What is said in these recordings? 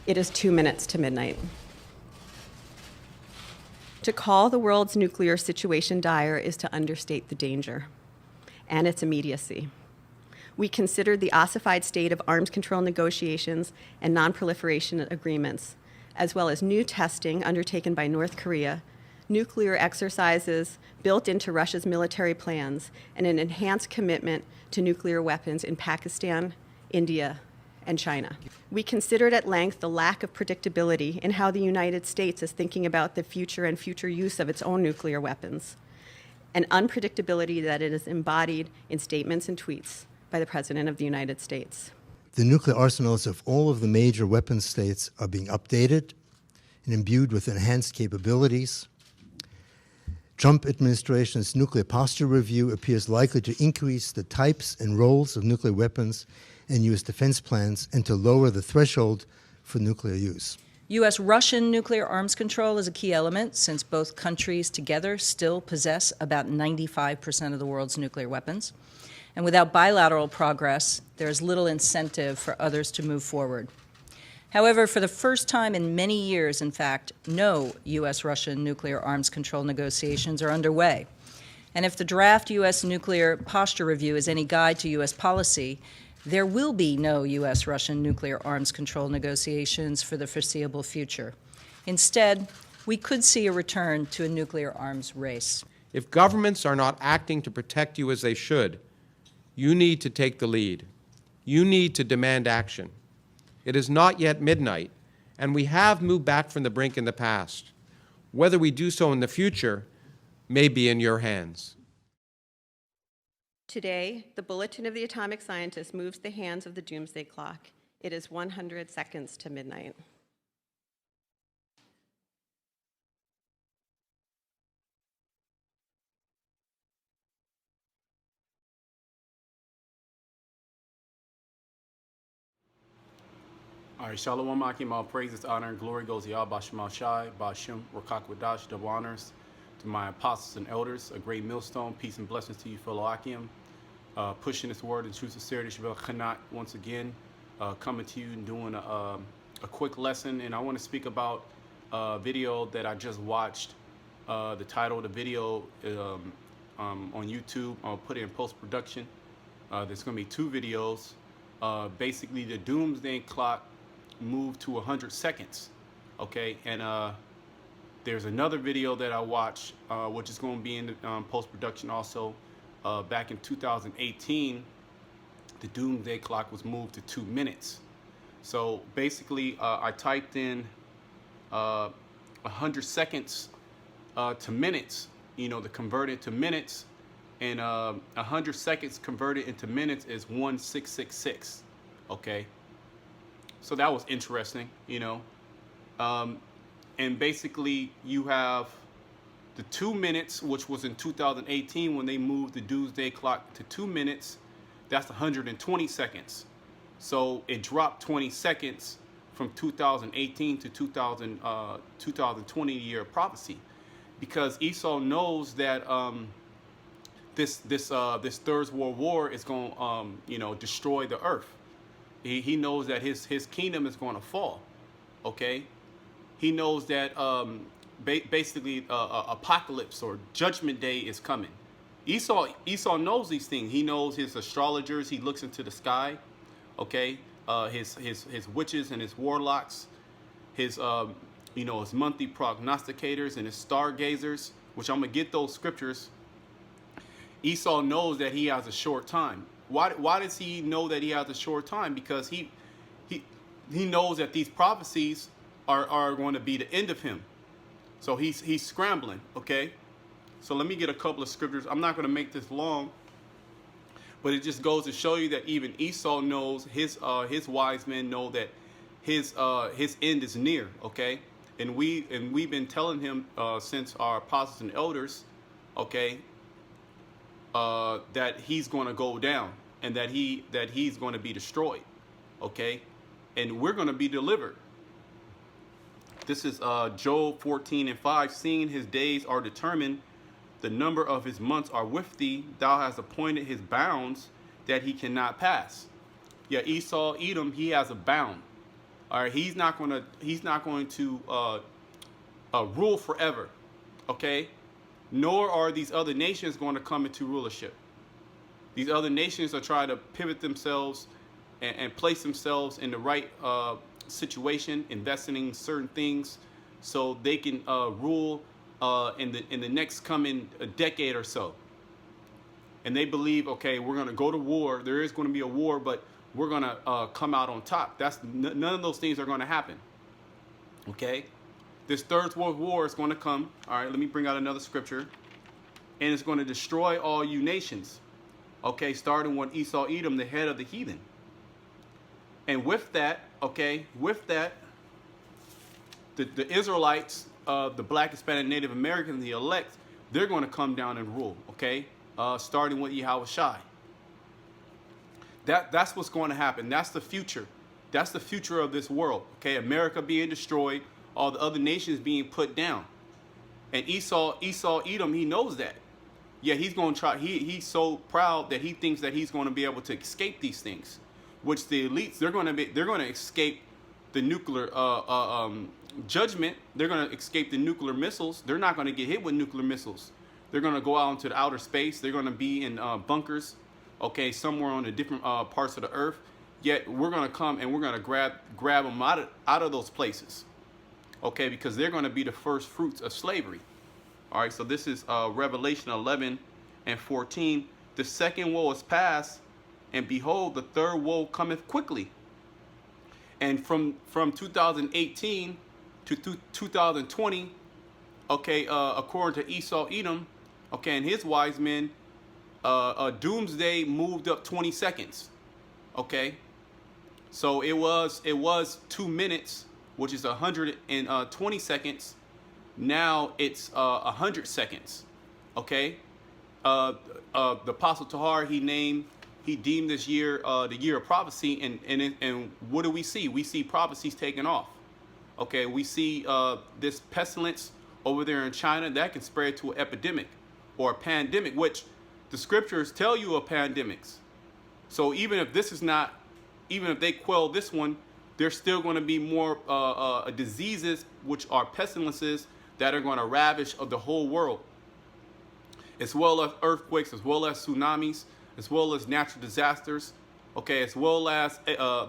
It is 2 minutes to midnight. To call the world's nuclear situation dire is to understate the danger and its immediacy. We considered the ossified state of arms control negotiations and non-proliferation agreements, as well as new testing undertaken by North Korea, nuclear exercises built into Russia's military plans, and an enhanced commitment to nuclear weapons in Pakistan, India, and China. We considered at length the lack of predictability in how the United States is thinking about the future and future use of its own nuclear weapons, and unpredictability that it is embodied in statements and tweets by the President of the United States. The nuclear arsenals of all of the major weapon states are being updated and imbued with enhanced capabilities. Trump administration's nuclear posture review appears likely to increase the types and roles of nuclear weapons and U.S. defense plans and to lower the threshold for nuclear use. U.S.-Russian nuclear arms control is a key element since both countries together still possess about 95% of the world's nuclear weapons. And without bilateral progress, there is little incentive for others to move forward. However, for the first time in many years, in fact, no U.S.-Russian nuclear arms control negotiations are underway. And if the draft U.S. nuclear posture review is any guide to U.S. policy, there will be no U.S.-Russian nuclear arms control negotiations for the foreseeable future. Instead, we could see a return to a nuclear arms race. If governments are not acting to protect you as they should, you need to take the lead. You need to demand action. It is not yet midnight, and we have moved back from the brink in the past. Whether we do so in the future may be in your hands. Today, the Bulletin of the Atomic Scientist moves the hands of the Doomsday Clock. It is 100 seconds to midnight. All right, Shalom Akim, all praises, honor, and glory goes to Yah, Bashem Shai, Bashem, Rakak Wadash, double honors to my apostles and elders, a great millstone, peace and blessings to you, fellow Akim. Pushing this word in true sincerity, Shabbat Khanat, once again, coming to you and doing a quick lesson. And I want to speak about a video that I just watched. The title of the video on YouTube. I'll put it in post-production. There's going to be 2 videos. Basically, the Doomsday Clock moved to 100 seconds. Okay, and there's another video that I watched, which is going to be in the post-production also. Back in 2018, the Doomsday Clock was moved to 2 minutes. So basically, I typed in 100 seconds to minutes, to convert it to minutes, and 100 seconds converted into minutes is 1666. Okay, so that was interesting, and basically you have the 2 minutes, which was in 2018 when they moved the Doomsday Clock to 2 minutes. That's 120 seconds. So it dropped 20 seconds from 2018 to 2020 year of prophecy, because Esau knows that this Third World War is going to destroy the earth. He knows that his kingdom is going to fall. Okay, he knows that basically apocalypse or judgment day is coming. Esau knows these things. He knows his astrologers. He looks into the sky. Okay, his witches and his warlocks, his his monthly prognosticators and his stargazers, which I'm gonna get those scriptures. Esau knows that he has a short time. Why does he know that he has a short time? Because he knows that these prophecies are going to be the end of him. So he's scrambling. Okay, so let me get a couple of scriptures. I'm not going to make this long, but it just goes to show you that even Esau knows, his wise men know that his end is near. Okay, and we've been telling him since our apostles and elders, okay, that he's going to go down and that he's going to be destroyed. Okay, and we're going to be delivered. This is Job 14:5. Seeing his days are determined, the number of his months are with thee. Thou hast appointed his bounds that he cannot pass. Yeah, Esau, Edom, he has a bound. All right, he's not going to rule forever. Okay, nor are these other nations going to come into rulership. These other nations are trying to pivot themselves and place themselves in the right situation, investing in certain things, so they can rule in the next coming decade or so. And they believe, okay, we're going to go to war. There is going to be a war, but we're going to come out on top. None of those things are going to happen. Okay, this third world war is going to come. All right, let me bring out another scripture, and it's going to destroy all you nations. Okay, starting with Esau, Edom, the head of the heathen. And with that, okay, the Israelites, the Black, Hispanic, Native Americans, the elect, they're going to come down and rule, okay, starting with Yahushua. That's what's going to happen. That's the future. That's the future of this world, okay? America being destroyed, all the other nations being put down. And Esau, Edom, he knows that. Yeah, he's going to try. He's so proud that he thinks that he's going to be able to escape these things, which the elites, they're going to escape the nuclear judgment. They're going to escape the nuclear missiles. They're not going to get hit with nuclear missiles. They're going to go out into the outer space. They're going to be in bunkers, okay, somewhere on the different parts of the earth. Yet we're going to come and we're going to grab them out of those places, okay, because they're going to be the first fruits of slavery. All right, so this is Revelation 11 and 14. The second woe is past, and behold, the third woe cometh quickly. And from 2018 to 2020, okay, according to Esau, Edom, okay, and his wise men, Doomsday moved up 20 seconds. Okay, so it was 2 minutes, which is 120 seconds. Now it's 100 seconds. Okay, the Apostle Tahar, he deemed this year the year of prophecy, and what do we see? We see prophecies taking off. Okay, we see this pestilence over there in China that can spread to an epidemic or a pandemic, which the scriptures tell you are pandemics. So even if they quell this one, there's still going to be more diseases, which are pestilences, that are going to ravage of the whole world, as well as earthquakes, as well as tsunamis, as well as natural disasters, okay, as well as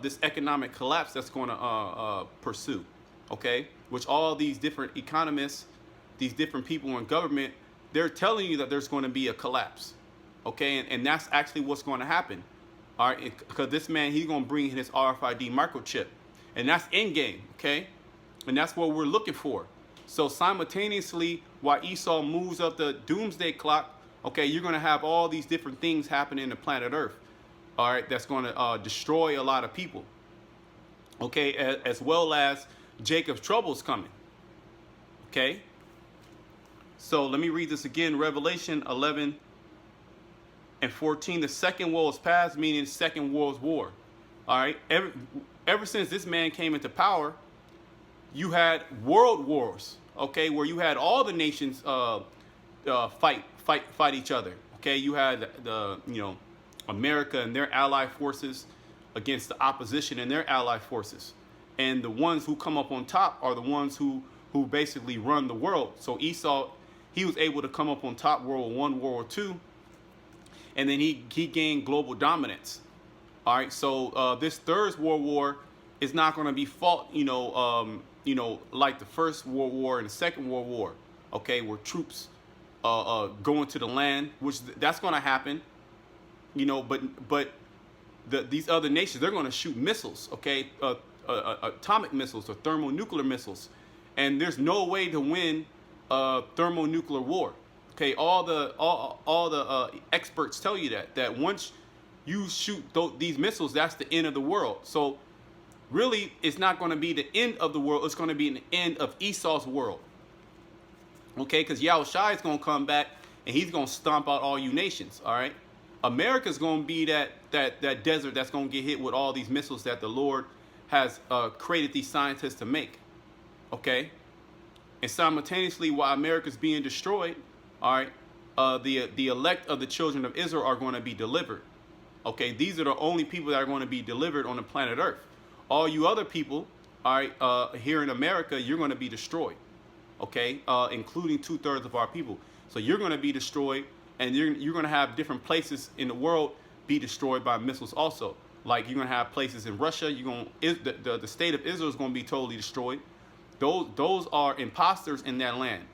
this economic collapse that's going to pursue, okay, which all these different economists, these different people in government, they're telling you that there's going to be a collapse, okay, and that's actually what's going to happen, all right, because this man, he's going to bring in his RFID microchip, and that's end game, okay, and that's what we're looking for. So simultaneously, while Esau moves up the Doomsday Clock, okay, you're going to have all these different things happening in the planet Earth, all right, that's going to destroy a lot of people, okay, as well as Jacob's troubles coming, okay. So let me read this again, Revelation 11 and 14. The second woe is past, meaning the Second World War, all right. Ever since this man came into power, you had world wars, okay, where you had all the nations fight each other, okay. You had America and their allied forces against the opposition and their allied forces, and the ones who come up on top are the ones who basically run the world. So Esau, he was able to come up on top, World War I, World War II, and then he gained global dominance. All right, so this third world war is not going to be fought, like the First World War and the Second World War, okay, where troops go into the land, which that's going to happen, but these other nations, they're going to shoot missiles, okay, atomic missiles or thermonuclear missiles, and there's no way to win thermonuclear war, okay. All the experts tell you that once you shoot these missiles, that's the end of the world. So really, it's not going to be the end of the world. It's going to be the end of Esau's world. Okay, because Yahushua is going to come back and he's going to stomp out all you nations. All right, America's going to be that desert that's going to get hit with all these missiles that the Lord has created these scientists to make. Okay, and simultaneously, while America's being destroyed, all right, the elect of the children of Israel are going to be delivered. Okay, these are the only people that are going to be delivered on the planet Earth. All you other people, all right, here in America, you're going to be destroyed, okay, including 2/3 of our people. So you're going to be destroyed, and you're going to have different places in the world be destroyed by missiles also. Like you're going to have places in Russia. The state of Israel is going to be totally destroyed. Those are imposters in that land.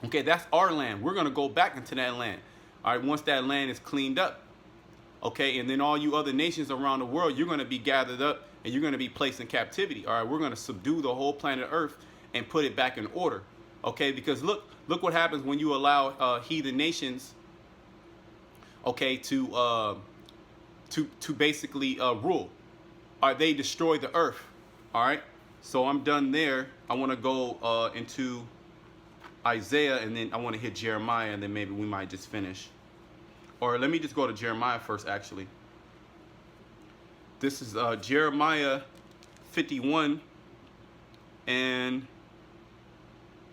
Okay, that's our land. We're going to go back into that land. All right, once that land is cleaned up. Okay, and then all you other nations around the world, you're going to be gathered up and you're going to be placed in captivity. All right, we're going to subdue the whole planet Earth and put it back in order. Okay, because look what happens when you allow heathen nations, okay, to basically rule. All right, they destroy the earth. All right, so I'm done there. I want to go into Isaiah, and then I want to hit Jeremiah, and then maybe we might just finish. Or let me just go to Jeremiah first, actually. This is Jeremiah 51, and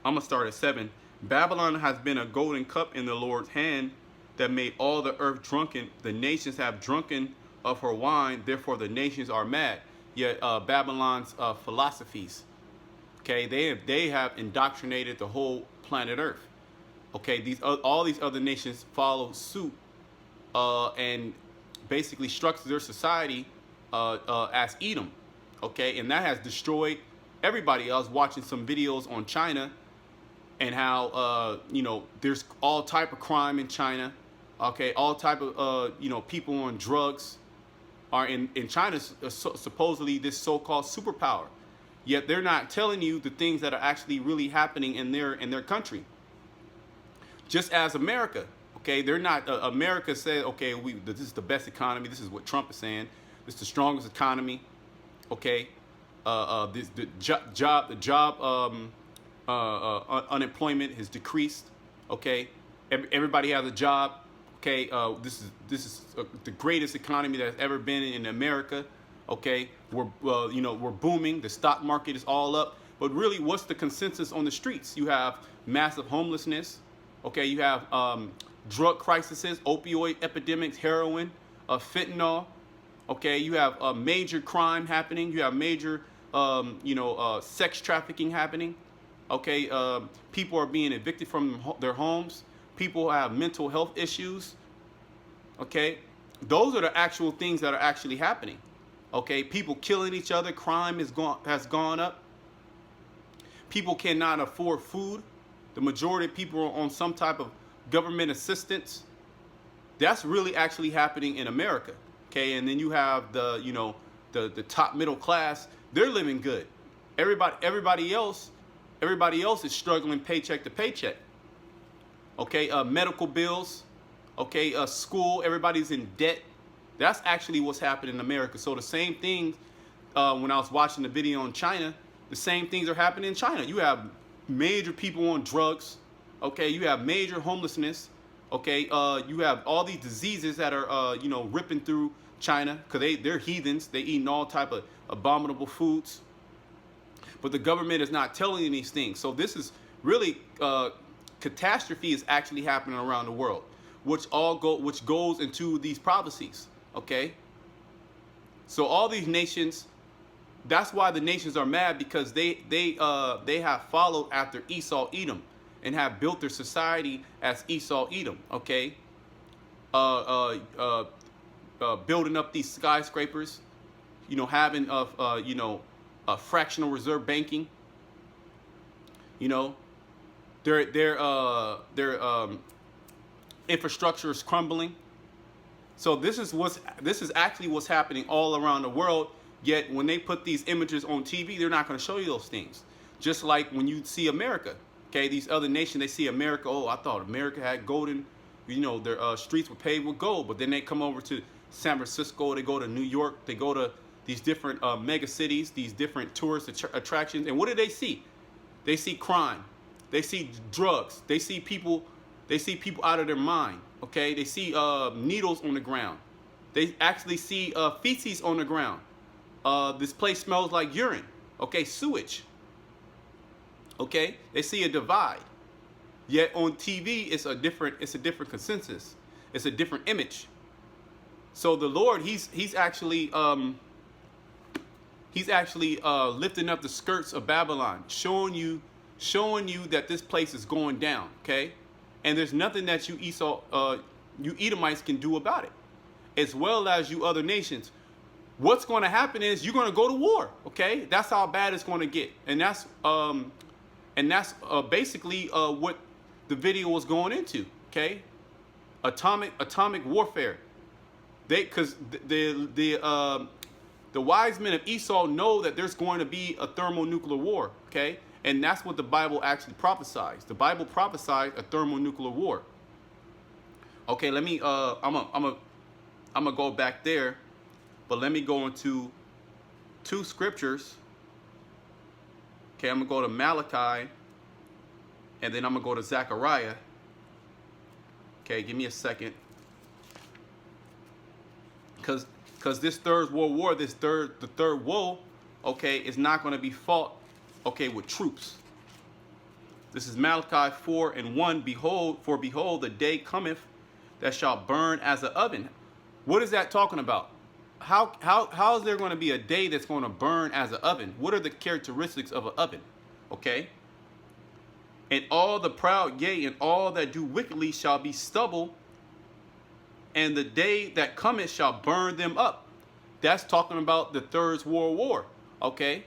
I'm going to start at 7. Babylon has been a golden cup in the Lord's hand that made all the earth drunken. The nations have drunken of her wine, therefore the nations are mad. Yet Babylon's philosophies, okay, they have indoctrinated the whole planet Earth. Okay, all these other nations follow suit and basically structure their society as Edom. Okay, and that has destroyed everybody. I was watching some videos on China and how there's all type of crime in China. Okay, all type of people on drugs are in China. Supposedly this so-called superpower, yet they're not telling you the things that are actually really happening in their country. Just as America, okay, they're not. America said, okay, this is the best economy. This is what Trump is saying. This is the strongest economy. Okay, unemployment has decreased. Okay, everybody has a job. Okay, this is the greatest economy that's ever been in America. Okay, we're booming. The stock market is all up. But really, what's the consensus on the streets? You have massive homelessness. Okay, you have drug crises, opioid epidemics, heroin, fentanyl. Okay, you have major crime happening. You have major sex trafficking happening. Okay, people are being evicted from their homes. People have mental health issues. Okay, those are the actual things that are actually happening. Okay, people killing each other. Crime has gone up. People cannot afford food. The majority of people are on some type of government assistance. That's really actually happening in America. Okay, and then you have the top middle class. They're living good. Everybody else is struggling paycheck to paycheck. Okay, medical bills. Okay, school. Everybody's in debt. That's actually what's happening in America. So the same thing, when I was watching the video on China, the same things are happening in China. You have major people on drugs. Okay, you have major homelessness. Okay, you have all these diseases that are ripping through China because they're heathens. They eating all type of abominable foods. But the government is not telling you these things. So this is really catastrophe is actually happening around the world, which goes into these prophecies. Okay. So all these nations, that's why the nations are mad, because they have followed after Esau, Edom, and have built their society as Esau, Edom. Okay. Building up these skyscrapers, having fractional reserve banking. Their infrastructure is crumbling. So this is actually what's happening all around the world. Yet when they put these images on TV, they're not going to show you those things. Just like when you see America, okay, these other nations, they see America. Oh, I thought America had golden, their streets were paved with gold. But then they come over to San Francisco, they go to New York, they go to these different mega cities, these different tourist attractions, and what do they see? They see crime, they see drugs, they see people out of their mind. Okay, they see needles on the ground, they actually see feces on the ground. This place smells like urine. Okay, sewage. Okay, they see a divide. Yet on TV, it's a different consensus. It's a different image. So the Lord, he's actually He's actually lifting up the skirts of Babylon, showing you that this place is going down, okay? And there's nothing that you Edomites can do about it, as well as you other nations. What's going to happen is you're going to go to war, okay? That's how bad it's going to get, and that's basically what the video was going into, okay? Atomic warfare. Because the wise men of Esau know that there's going to be a thermonuclear war, okay? And that's what the Bible actually prophesies. The Bible prophesies a thermonuclear war. Okay, let me I'm gonna go back there, but let me go into 2 scriptures. Okay, I'm gonna go to Malachi, and then I'm gonna go to Zechariah. Okay, give me a second. Because this third world war, the third woe, okay, is not going to be fought, okay, with troops. This is Malachi 4:1. Behold, the day cometh that shall burn as an oven. What is that talking about? How is there going to be a day that's going to burn as an oven? What are the characteristics of an oven? Okay. And all the proud, yea, and all that do wickedly shall be stubble, and the day that cometh shall burn them up. That's talking about the Third World War, okay?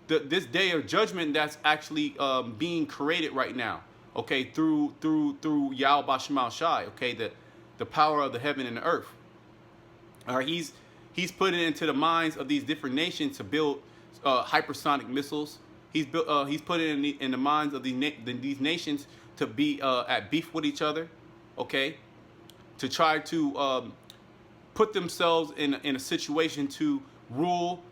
This day of judgment that's actually being created right now, okay, through Yahweh Bashemal Shai, okay, the power of the heaven and the earth. All right, he's putting it into the minds of these different nations to build hypersonic missiles. He's put it in the minds of these nations to be at beef with each other, okay? To try to put themselves in a situation to rule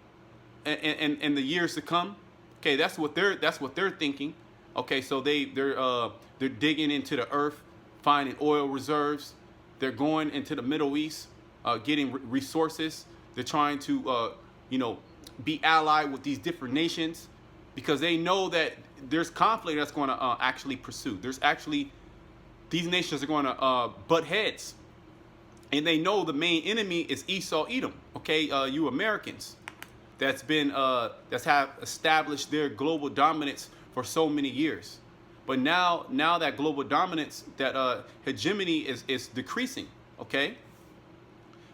in the years to come. Okay, that's what they're thinking. Okay, so they're digging into the earth, finding oil reserves. They're going into the Middle East, getting resources. They're trying to be allied with these different nations, because they know that there's conflict that's going to actually pursue. These nations are going to butt heads, and they know the main enemy is Esau, Edom. Okay, you Americans, that's have established their global dominance for so many years, but now that global dominance, that hegemony is decreasing. Okay,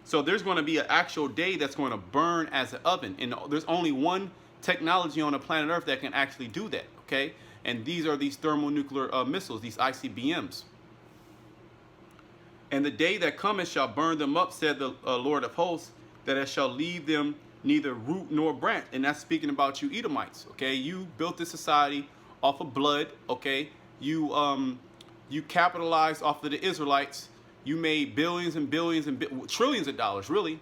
so there's going to be an actual day that's going to burn as an oven, and there's only one technology on the planet Earth that can actually do that. Okay, and these are these thermonuclear missiles, these ICBMs. And the day that cometh shall burn them up, said the Lord of hosts, that it shall leave them neither root nor branch. And that's speaking about you Edomites. Okay, you built this society off of blood. Okay, you capitalized off of the Israelites. You made billions and billions and trillions of dollars, really,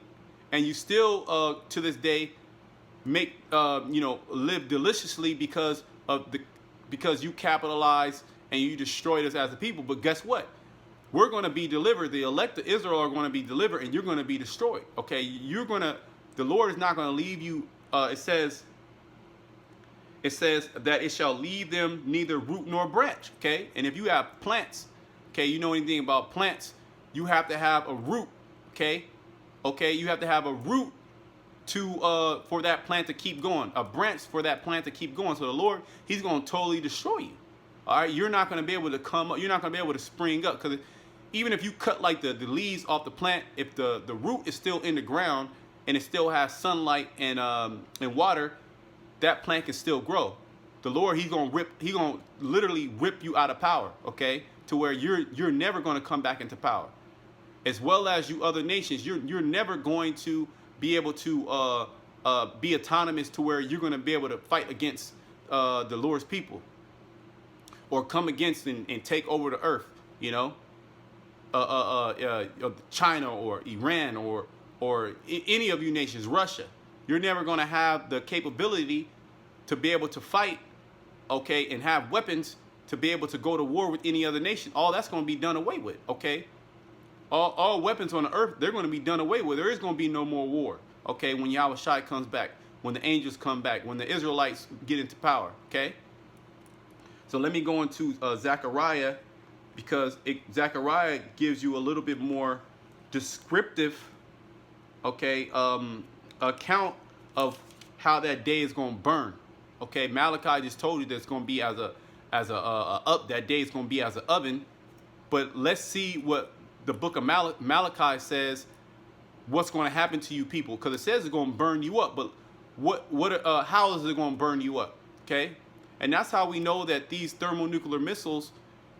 and you still to this day make live deliciously because you capitalized and you destroyed us as a people. But guess what? We're going to be delivered. The elect of Israel are going to be delivered, and you're going to be destroyed. Okay, the Lord is not going to leave you. It says that it shall leave them neither root nor branch. Okay, and if you have plants, okay, you know anything about plants, you have to have a root. Okay, you have to have a root for that plant to keep going, a branch for that plant to keep going. So the Lord, He's going to totally destroy you. All right, you're not going to be able to come up. You're not going to be able to spring up, because even if you cut like the leaves off the plant, if the root is still in the ground and it still has sunlight and water, that plant can still grow. The Lord, He's gonna literally rip you out of power, okay, to where you're never going to come back into power. As well as you other nations, you're never going to be able to be autonomous to where you're going to be able to fight against the Lord's people, or come against and take over the earth, China or Iran or any of you nations, Russia. You're never going to have the capability to be able to fight, okay, and have weapons to be able to go to war with any other nation. All that's going to be done away with, okay? All weapons on the earth, they're going to be done away with. There is going to be no more war, okay, when Yahweh Shai comes back, when the angels come back, when the Israelites get into power, okay? So let me go into Zechariah, because Zechariah gives you a little bit more descriptive, okay, account of how that day is going to burn. Okay, Malachi just told you that it's going to be as a that day is going to be as an oven. But let's see what the book of Malachi says. What's going to happen to you people? Because it says it's going to burn you up. But how is it going to burn you up? Okay, and that's how we know that these thermonuclear missiles.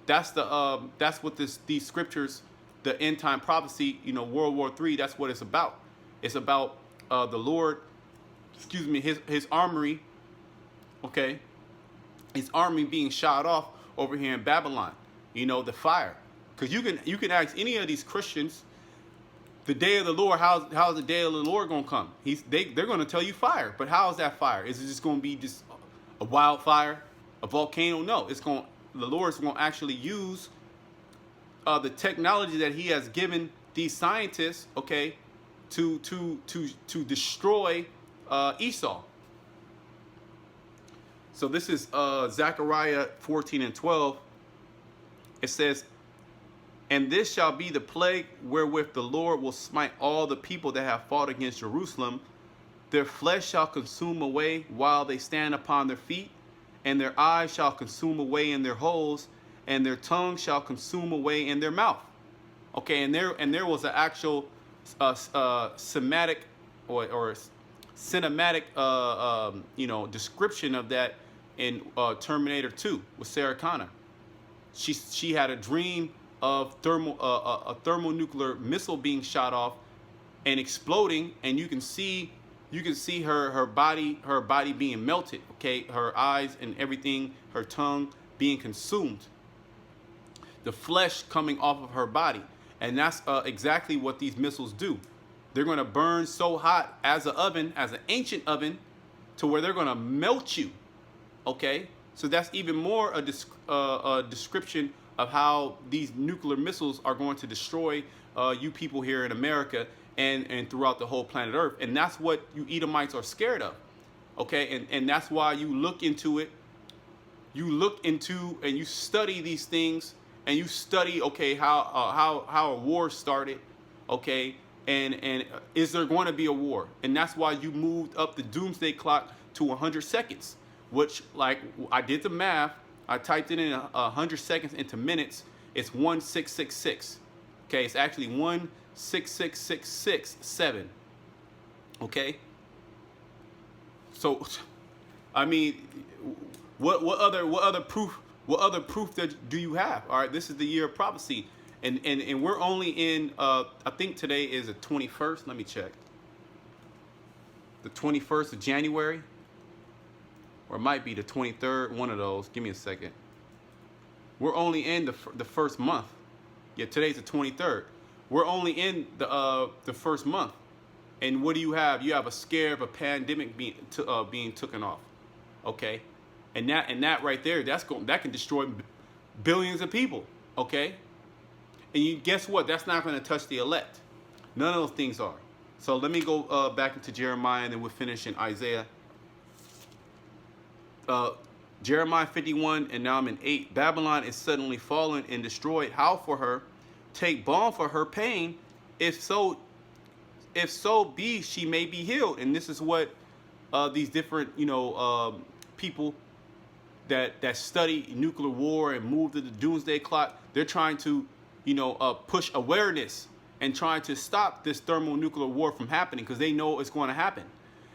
That's what these scriptures, the end time prophecy, World War III. That's what it's about. It's about the Lord. Excuse me, his armory. Okay, his army being shot off over here in Babylon. The fire. Because you can ask any of these Christians, the day of the Lord, how's the day of the Lord gonna come? They're gonna tell you fire. But how is that fire? Is it just gonna be just a wildfire, a volcano? No, the Lord's gonna actually use the technology that He has given these scientists, okay, to destroy Esau. So this is Zechariah 14:12. It says, "And this shall be the plague wherewith the Lord will smite all the people that have fought against Jerusalem. Their flesh shall consume away while they stand upon their feet, and their eyes shall consume away in their holes, and their tongue shall consume away in their mouth." Okay, and there was an actual Semitic or cinematic description of that in Terminator 2 with Sarah Connor. She had a dream of a thermonuclear missile being shot off and exploding, and you can see her body being melted. Okay, her eyes and everything, her tongue being consumed, the flesh coming off of her body, and that's exactly what these missiles do. They're going to burn so hot as an ancient oven, to where they're going to melt you. Okay, so that's even more a description of how these nuclear missiles are going to destroy you people here in America and throughout the whole planet Earth. And that's what you Edomites are scared of. Okay, and that's why you look into it. You look into and you study these things, and you study, okay, how a war started, okay, and is there going to be a war? And that's why you moved up the Doomsday Clock to 100 seconds, which, like, I did the math. I typed it in 100 seconds into minutes. It's 1666. Okay, it's actually 166667. Okay. So, I mean, what other proof do you have? All right, this is the year of prophecy, and we're only in. I think today is the 21st. Let me check. The 21st of January. Or it might be the 23rd, one of those. Give me a second. We're only in the first month. Yeah, today's the 23rd. We're only in the first month. And what do you have? You have a scare of a pandemic being taken off. Okay? And that right there, that can destroy billions of people. Okay? And guess what? That's not going to touch the elect. None of those things are. So let me go back into Jeremiah, and then we'll finish in Isaiah. Jeremiah 51, and now I'm in 8. "Babylon is suddenly fallen and destroyed. Howl for her, take balm for her pain. If so be she may be healed." And this is what these different people that study nuclear war and move to the Doomsday Clock, they're trying to push awareness and trying to stop this thermonuclear war from happening, because they know it's going to happen.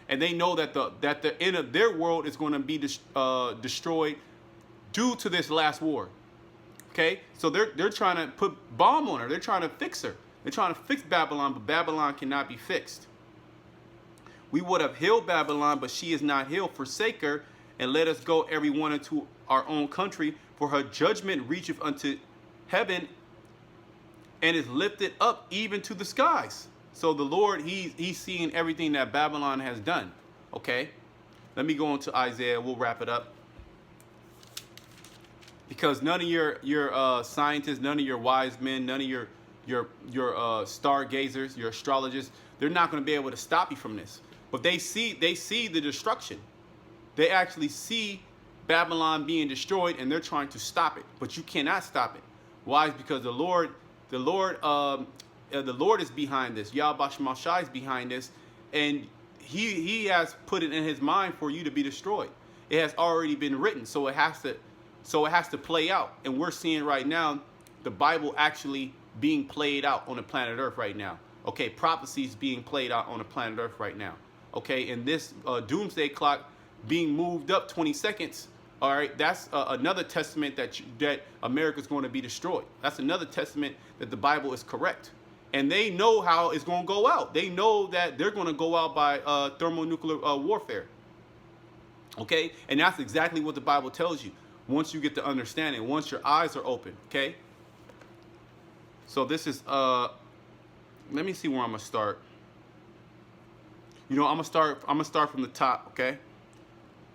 And they know that the end of their world is going to be destroyed due to this last war. Okay, so they're trying to put bomb on her. They're trying to fix her. They're trying to fix Babylon, but Babylon cannot be fixed. "We would have healed Babylon, but she is not healed. Forsake her, and let us go every one into our own country. For her judgment reacheth unto heaven, and is lifted up even to the skies." So the Lord, he's seeing everything that Babylon has done. Okay? Let me go into Isaiah. We'll wrap it up. Because none of your scientists, none of your wise men, none of your stargazers, your astrologers, they're not going to be able to stop you from this. But they see the destruction. They actually see Babylon being destroyed, and they're trying to stop it. But you cannot stop it. Why? Because the Lord is behind this. Yahweh Shemashai is behind this, and he has put it in his mind for you to be destroyed. It has already been written, so it has to play out. And we're seeing right now the Bible actually being played out on the planet Earth right now. Okay, prophecies being played out on the planet Earth right now. Okay, and this doomsday clock being moved up 20 seconds. All right, that's another testament that America's going to be destroyed. That's another testament that the Bible is correct. And they know how it's going to go out. They know that they're going to go out by thermonuclear warfare. Okay, and that's exactly what the Bible tells you. Once you get to understand it, once your eyes are open. Okay. So this is let me see where I'm gonna start. You know, I'm gonna start from the top. Okay.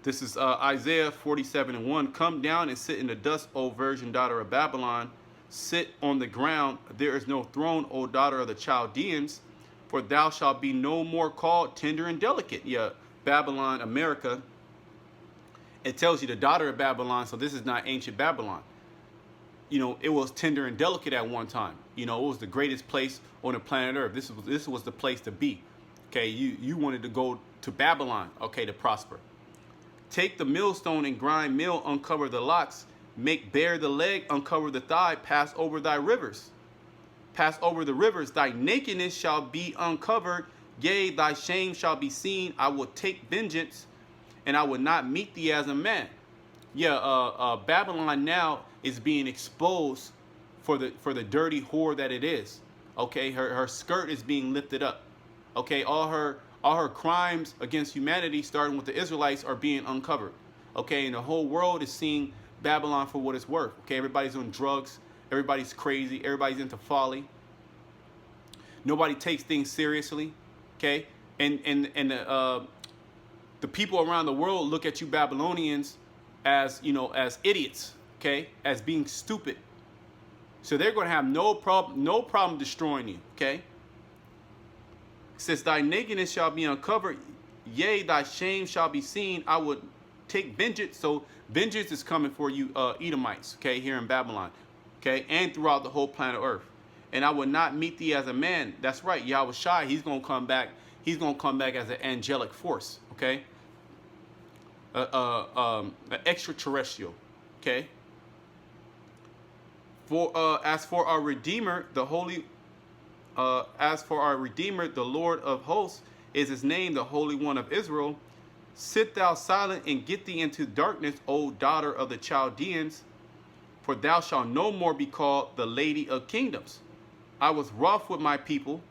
This is Isaiah 47:1. Come down and sit in the dust, O virgin daughter of Babylon. Sit on the ground. There is no throne, O daughter of the Chaldeans, for thou shalt be no more called tender and delicate. Yeah, Babylon, America. It tells you the daughter of Babylon, so this is not ancient Babylon. You know, it was tender and delicate at one time. You know, it was the greatest place on the planet Earth. This was the place to be. Okay, you wanted to go to Babylon, okay, to prosper. Take the millstone and grind meal, uncover the locks, make bare the leg, uncover the thigh, pass over thy rivers. Pass over the rivers, thy nakedness shall be uncovered, yea, thy shame shall be seen. I will take vengeance, and I will not meet thee as a man. Yeah, Babylon now is being exposed for the dirty whore that it is. Okay, her skirt is being lifted up. Okay, all her crimes against humanity, starting with the Israelites, are being uncovered. Okay, and the whole world is seeing Babylon for what it's worth. Okay, everybody's on drugs, everybody's crazy, everybody's into folly. Nobody takes things seriously. Okay, and the people around the world look at you Babylonians as, you know, as idiots, okay, as being stupid. So they're going to have no problem destroying you, okay? It says, thy nakedness shall be uncovered, yea, thy shame shall be seen. I would take vengeance. So vengeance is coming for you Edomites, okay, here in Babylon, okay, and throughout the whole planet Earth. And I would not meet thee as a man. That's right, Yahweh Shai, he's going to come back. He's going to come back as an angelic force, okay? An extraterrestrial, okay? As for our Redeemer, the Lord of hosts is his name, the Holy One of Israel. Sit thou silent and get thee into darkness, O daughter of the Chaldeans, for thou shalt no more be called the Lady of Kingdoms. I was wroth with my people.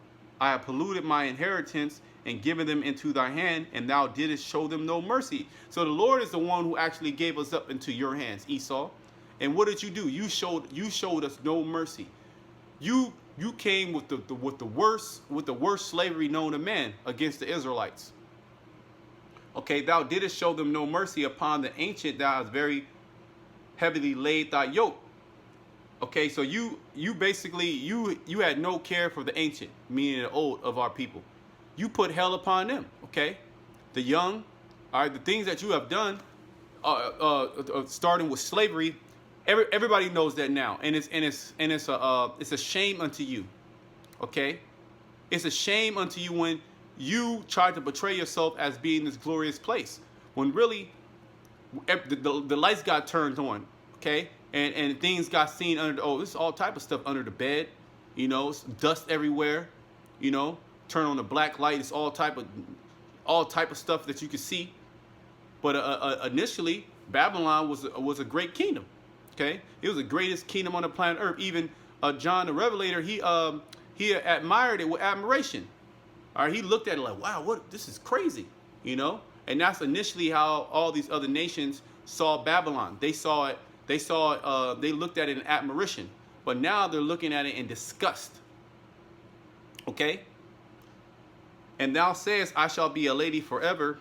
I have polluted my inheritance and given them into thy hand, and thou didst show them no mercy. So the Lord is the one who actually gave us up into your hands, Esau. And what did you do? You showed us no mercy. You came with the worst slavery known to man against the Israelites. Okay, thou didst show them no mercy upon the ancient. Thou hast very heavily laid thy yoke. Okay, so you basically you had no care for the ancient, meaning the old of our people. You put hell upon them. Okay, the young, all right, the things that you have done, starting with slavery. Everybody knows that now, and it's a shame unto you. Okay, it's a shame unto you when you try to portray yourself as being this glorious place, when really the lights got turned on. Okay, and things got seen under. This is all type of stuff under the bed. You know, it's dust everywhere. You know, turn on the black light. It's all type of stuff that you can see. But initially, Babylon was a great kingdom. Okay, it was the greatest kingdom on the planet Earth. Even John the Revelator, he admired it with admiration. All right, he looked at it like, wow, this is crazy, you know. And that's initially how all these other nations saw Babylon. They saw it. They looked at it in admiration. But now they're looking at it in disgust. Okay. And thou sayest, I shall be a lady forever,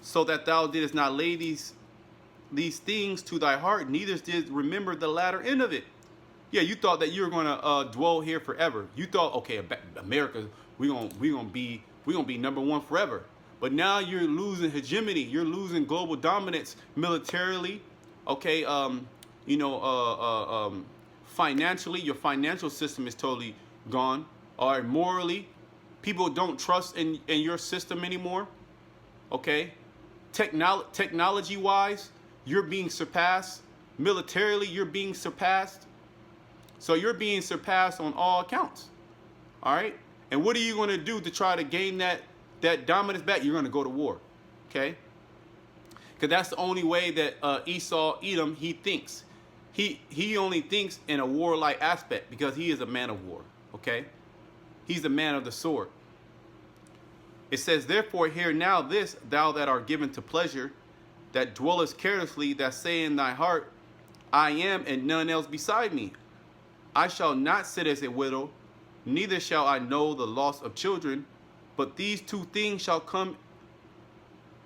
so that thou didst not lay these things to thy heart, neither did remember the latter end of it. Yeah, you thought that you were going to dwell here forever. You thought, okay, America, we gonna be number one forever. But now you're losing hegemony. You're losing global dominance militarily. Okay, financially, your financial system is totally gone. All right, morally, People don't trust in your system anymore. Okay? Technology-wise, you're being surpassed. Militarily, you're being surpassed. So you're being surpassed on all accounts. All right? And what are you going to do to try to gain that dominance back? You're going to go to war. Okay? Because that's the only way that Esau, Edom, he thinks. He only thinks in a warlike aspect because he is a man of war. Okay? He's the man of the sword. It says, therefore, hear now this, thou that art given to pleasure, that dwellest carelessly, that say in thy heart, I am and none else beside me. I shall not sit as a widow, neither shall I know the loss of children, but these two things shall come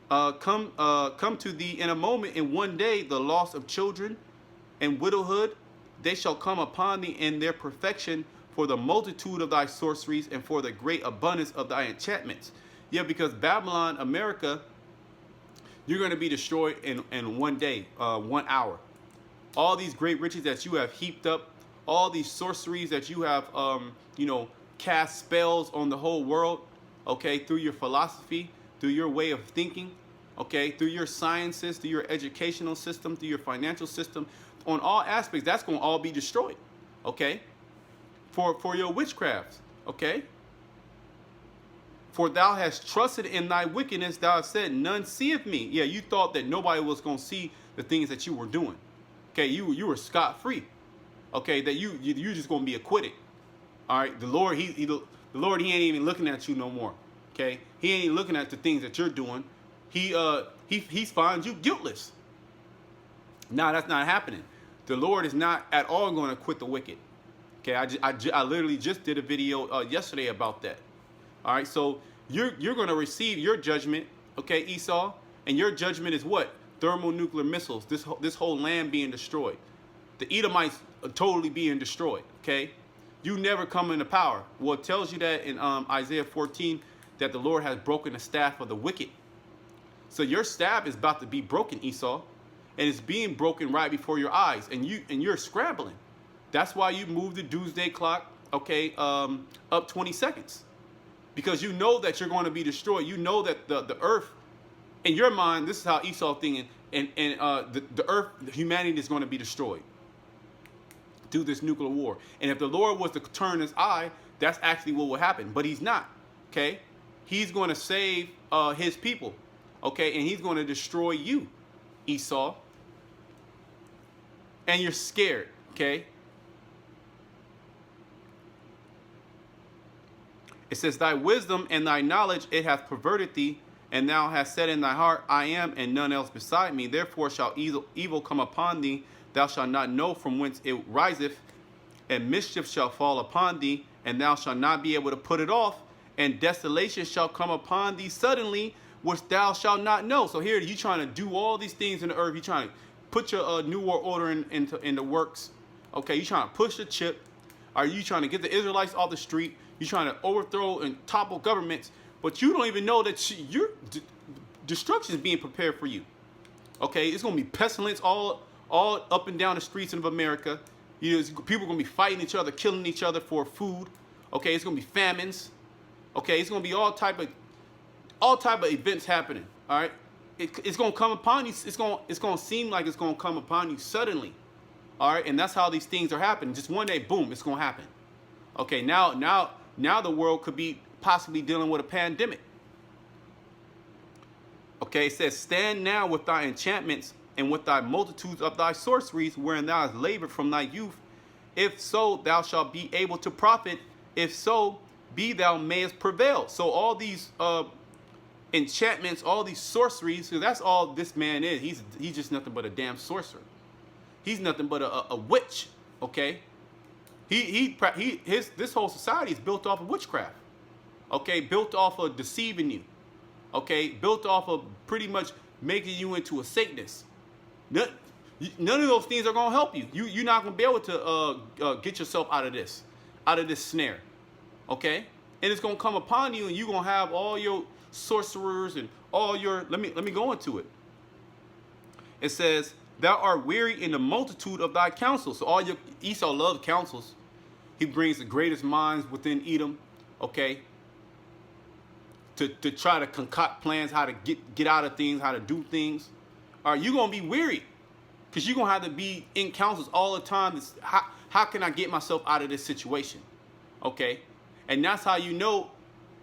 to thee in a moment, in one day, the loss of children and widowhood, they shall come upon thee in their perfection, for the multitude of thy sorceries and for the great abundance of thy enchantments. Yeah, because Babylon, America, you're going to be destroyed in one day, 1 hour. All these great riches that you have heaped up, all these sorceries that you have, cast spells on the whole world, okay, through your philosophy, through your way of thinking, okay, through your sciences, through your educational system, through your financial system, on all aspects, that's going to all be destroyed, okay, for your witchcraft, okay. For thou hast trusted in thy wickedness, thou hast said, none seeth me. Yeah, you thought that nobody was going to see the things that you were doing. Okay, you were scot-free. Okay, that you're just going to be acquitted. All right, the Lord, he ain't even looking at you no more. Okay, he ain't looking at the things that you're doing. He's finds you guiltless. Now that's not happening. The Lord is not at all going to acquit the wicked. Okay, I literally just did a video yesterday about that. All right, so you're going to receive your judgment, okay, Esau, and your judgment is what? Thermonuclear missiles. This whole land being destroyed. The Edomites are totally being destroyed. Okay, you never come into power. Well, it tells you that in Isaiah 14 that the Lord has broken the staff of the wicked. So your staff is about to be broken, Esau, and it's being broken right before your eyes, and you're scrambling. That's why you moved the Doomsday Clock, okay, up 20 seconds. Because you know that you're going to be destroyed. You know that the earth, in your mind, this is how Esau thinking, and the earth, humanity is going to be destroyed through this nuclear war. And if the Lord was to turn his eye, that's actually what will happen. But he's not, okay? He's going to save his people, okay? And he's going to destroy you, Esau. And you're scared, okay? It says, thy wisdom and thy knowledge, it hath perverted thee, and thou hast said in thy heart, I am, and none else beside me. Therefore shall evil come upon thee, thou shalt not know from whence it riseth, and mischief shall fall upon thee, and thou shalt not be able to put it off, and desolation shall come upon thee suddenly, which thou shalt not know. So here you trying to do all these things in the earth. You trying to put your New World Order into works. Okay, you trying to push the chip. Are you trying to get the Israelites off the street? You're trying to overthrow and topple governments, but you don't even know that your destruction is being prepared for you. Okay, it's going to be pestilence all up and down the streets of America. People are going to be fighting each other, killing each other for food. Okay, it's going to be famines. Okay, it's going to be all type of events happening. All right, it's going to come upon you. It's going to seem like it's going to come upon you suddenly. All right, and that's how these things are happening. Just one day, boom, it's going to happen. Okay, now the world could be possibly dealing with a pandemic. Okay, it says, stand now with thy enchantments and with thy multitudes of thy sorceries, wherein thou hast labored from thy youth. If so, thou shalt be able to profit. If so, be thou mayest prevail. So all these enchantments, all these sorceries, so that's all this man is. He's just nothing but a damn sorcerer. He's nothing but a witch. Okay. This whole society is built off of witchcraft, okay, built off of deceiving you, okay, built off of pretty much making you into a Satanist. None of those things are going to help you. You're not going to be able to get yourself out of this snare, okay, and it's going to come upon you, and you're going to have all your sorcerers and all your, let me go into it. It says, thou art weary in the multitude of thy counsels. So all your, Esau loves counsels. He brings the greatest minds within Edom, okay? to try to concoct plans, how to get out of things, how to do things. All right, you're going to be weary because you're going to have to be in councils all the time. How can I get myself out of this situation? Okay, and that's how you know.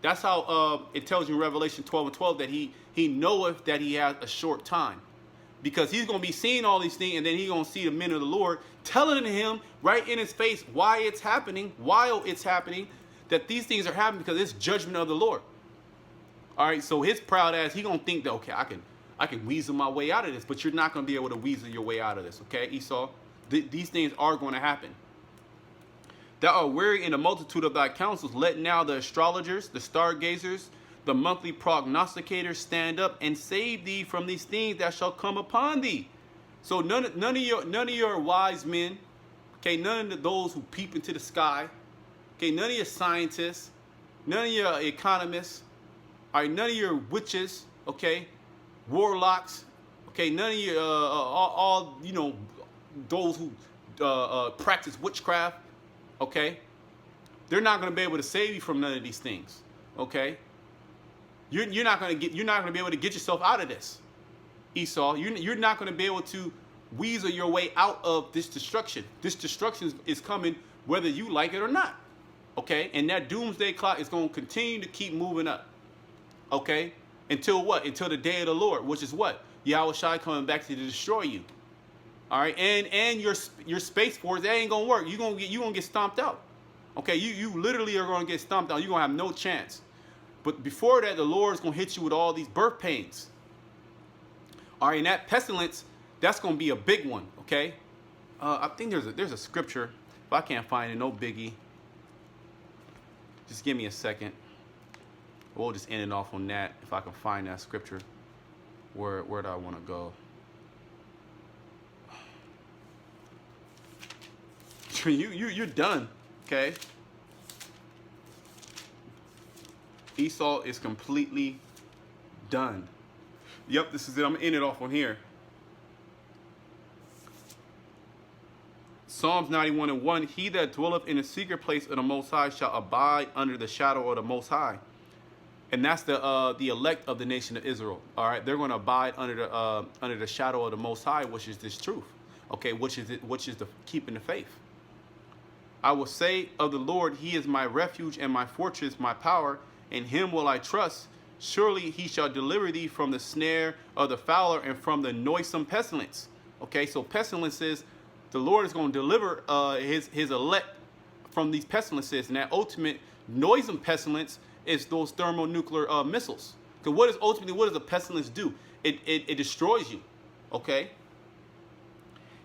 That's how it tells you in Revelation 12:12 that he knoweth that he has a short time, because he's going to be seeing all these things, and then he's going to see the men of the Lord telling him right in his face why it's happening, while it's happening, that these things are happening because it's judgment of the Lord. All right, so his proud ass, he going to think that, okay, I can weasel my way out of this, but you're not going to be able to weasel your way out of this, okay, Esau? These things are going to happen. That are weary in the multitude of thy counsels, let now the astrologers, the stargazers, the monthly prognosticators stand up and save thee from these things that shall come upon thee. So none of your wise men, okay, none of those who peep into the sky, okay, none of your scientists, none of your economists, all right, none of your witches, okay, warlocks, okay, none of your all you know, those who practice witchcraft. Okay, they're not going to be able to save you from none of these things. Okay, you're not going to be able to get yourself out of this, Esau. You're not going to be able to weasel your way out of this destruction. This destruction is coming whether you like it or not. Okay, and that doomsday clock is going to continue to keep moving up. Okay, until what? Until the day of the Lord, which is what? Yahweh Shai coming back to destroy you. All right, and your space force, that ain't gonna work. You gonna get stomped out. Okay, you literally are gonna get stomped out. You're gonna have no chance. But before that, the Lord is gonna hit you with all these birth pains. All right, and that pestilence, that's gonna be a big one. Okay, I think there's a scripture. If I can't find it, no biggie. Just give me a second. We'll just end it off on that. If I can find that scripture, where do I want to go? You're done, okay? Esau is completely done. Yep, this is it. I'm gonna end it off on here. Psalms 91:1. He that dwelleth in the secret place of the Most High shall abide under the shadow of the Most High. And that's the elect of the nation of Israel. All right, they're going to abide under the shadow of the Most High, which is this truth. Okay, which is the keeping the faith. I will say of the Lord, he is my refuge and my fortress, my power. In him will I trust. Surely he shall deliver thee from the snare of the fowler and from the noisome pestilence. Okay, so pestilences, the Lord is going to deliver his elect from these pestilences. And that ultimate noisome pestilence is those thermonuclear missiles. Because what does a pestilence do? It destroys you. Okay?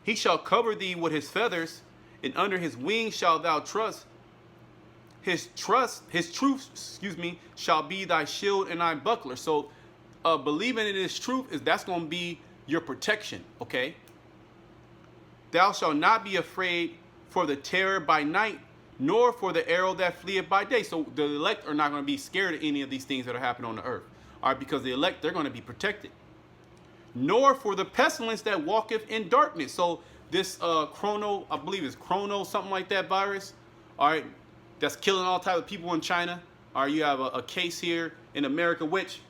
He shall cover thee with his feathers, and under his wings shalt thou trust. His truth, shall be thy shield and thy buckler. So believing in his truth, that's going to be your protection, okay? Thou shalt not be afraid for the terror by night, nor for the arrow that fleeth by day. So the elect are not going to be scared of any of these things that are happening on the earth. All right, because the elect, they're going to be protected. Nor for the pestilence that walketh in darkness. So this chrono, I believe it's chrono, something like that virus, all right, that's killing all type of people in China. All right, you have a case here in America, which,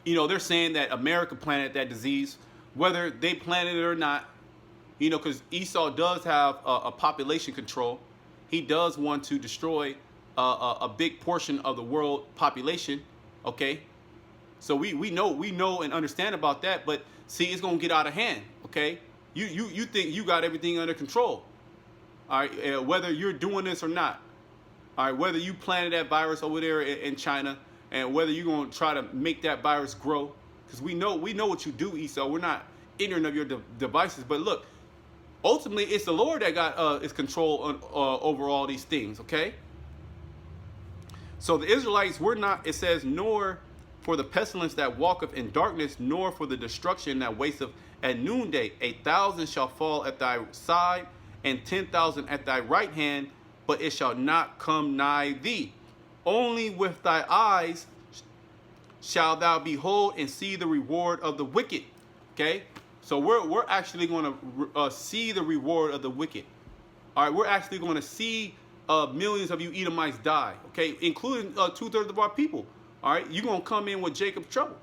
they're saying that America planted that disease, whether they planted it or not, because Esau does have a population control. He does want to destroy a big portion of the world population, okay? So we know and understand about that, but see, it's gonna get out of hand, okay? You think you got everything under control, all right? Whether you're doing this or not, all right? Whether you planted that virus over there in China, and whether you're gonna try to make that virus grow, because we know what you do, Esau. We're not ignorant of your devices, but look, ultimately it's the Lord that got his control over all these things, okay? So the Israelites were not. It says, nor for the pestilence that walketh in darkness, nor for the destruction that wasteth at noonday. 1,000 shall fall at thy side, and 10,000 at thy right hand, but it shall not come nigh thee. Only with thy eyes shalt thou behold and see the reward of the wicked. Okay, so we're actually going to see the reward of the wicked. All right, we're actually going to see millions of you Edomites die, okay, including 2/3 of our people. All right, you're gonna come in with Jacob's trouble.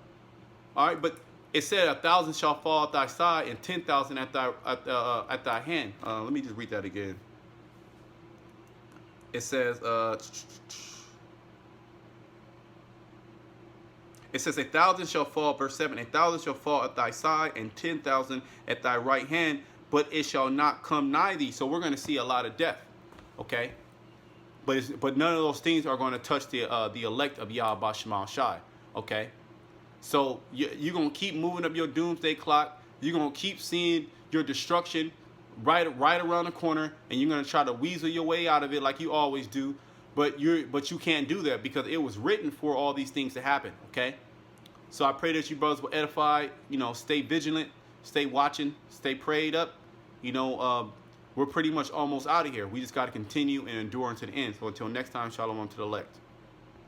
All right, but it said 1,000 shall fall at thy side and 10,000 at thy hand. Let me just read that again. It says, it says 1,000 shall fall, verse 7, 1,000 shall fall at thy side and 10,000 at thy right hand, but it shall not come nigh thee. So we're going to see a lot of death, okay? But none of those things are going to touch the elect of Yahweh Shema Shai, okay? So you're going to keep moving up your doomsday clock. You're going to keep seeing your destruction right around the corner, and you're going to try to weasel your way out of it like you always do. But you can't do that because it was written for all these things to happen, okay? So I pray that you brothers will edify, stay vigilant, stay watching, stay prayed up. We're pretty much almost out of here. We just got to continue and endure unto the end. So until next time, shalom to the elect.